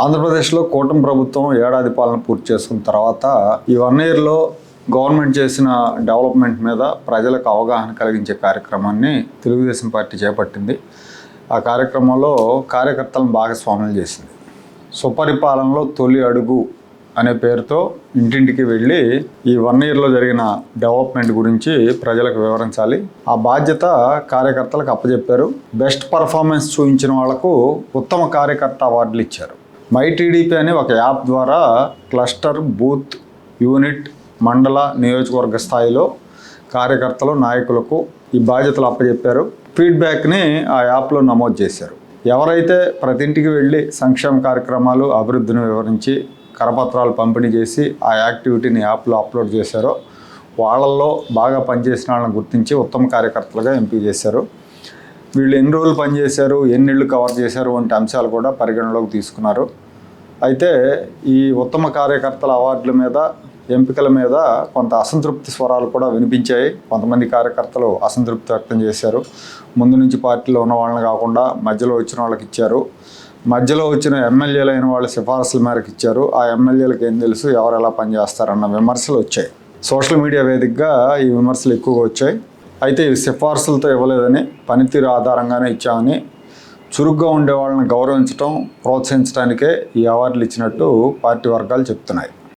ఆంధ్రప్రదేశ్లో కూటమి ప్రభుత్వం ఏడాది పాలన పూర్తి చేసుకున్న తర్వాత ఈ 1 ఇయర్లో గవర్నమెంట్ చేసిన డెవలప్మెంట్ మీద ప్రజలకు అవగాహన కలిగించే కార్యక్రమాన్ని తెలుగుదేశం పార్టీ చేపట్టింది. ఆ కార్యక్రమంలో కార్యకర్తలను భాగస్వాములు చేసింది. సుపరిపాలనలో తొలి అడుగు అనే పేరుతో ఇంటింటికి వెళ్ళి ఈ 1 ఇయర్లో జరిగిన డెవలప్మెంట్ గురించి ప్రజలకు వివరించాలి. ఆ బాధ్యత కార్యకర్తలకు అప్పచెప్పారు. బెస్ట్ పర్ఫార్మెన్స్ చూపించిన వాళ్లకు ఉత్తమ కార్యకర్త అవార్డులు ఇచ్చారు. మై టీడీపీ అనే ఒక యాప్ ద్వారా క్లస్టర్, బూత్, యూనిట్, మండల, నియోజకవర్గ స్థాయిలో కార్యకర్తలు, నాయకులకు ఈ బాధ్యతలు అప్పచెప్పారు. ఫీడ్బ్యాక్ని ఆ యాప్లో నమోదు చేశారు. ఎవరైతే ప్రతి ఇంటికి వెళ్ళి సంక్షేమ కార్యక్రమాలు, అభివృద్ధిని వివరించి కరపత్రాలు పంపిణీ చేసి ఆ యాక్టివిటీని యాప్లో అప్లోడ్ చేశారో వాళ్ళల్లో బాగా పనిచేసిన వాళ్ళని గుర్తించి ఉత్తమ కార్యకర్తలుగా ఎంపిక చేశారు. వీళ్ళు ఎన్ని రోజులు పనిచేశారు, ఎన్ని ఇళ్ళు కవర్ చేశారు వంటి అంశాలు కూడా పరిగణలోకి తీసుకున్నారు. అయితే ఈ ఉత్తమ కార్యకర్తల అవార్డుల మీద, ఎంపికల మీద కొంత అసంతృప్తి స్వరాలు కూడా వినిపించాయి. కొంతమంది కార్యకర్తలు అసంతృప్తి వ్యక్తం చేశారు. ముందు నుంచి పార్టీలో ఉన్న వాళ్ళని కాకుండా మధ్యలో వచ్చిన వాళ్ళకి ఇచ్చారు. మధ్యలో వచ్చిన ఎమ్మెల్యేలు అయిన వాళ్ళ సిఫారసుల మేరకు ఇచ్చారు. ఆ ఎమ్మెల్యేలకు ఏం తెలుసు, ఎవరు ఎలా పనిచేస్తారన్న విమర్శలు వచ్చాయి. సోషల్ మీడియా వేదికగా ఈ విమర్శలు ఎక్కువగా వచ్చాయి. అయితే ఇవి సిఫార్సులతో ఇవ్వలేదని, పనితీరు ఆధారంగానే ఇచ్చామని, చురుగ్గా ఉండే వాళ్ళని గౌరవించడం, ప్రోత్సహించడానికే ఈ అవార్డులు ఇచ్చినట్టు పార్టీ వర్గాలు చెప్తున్నాయి.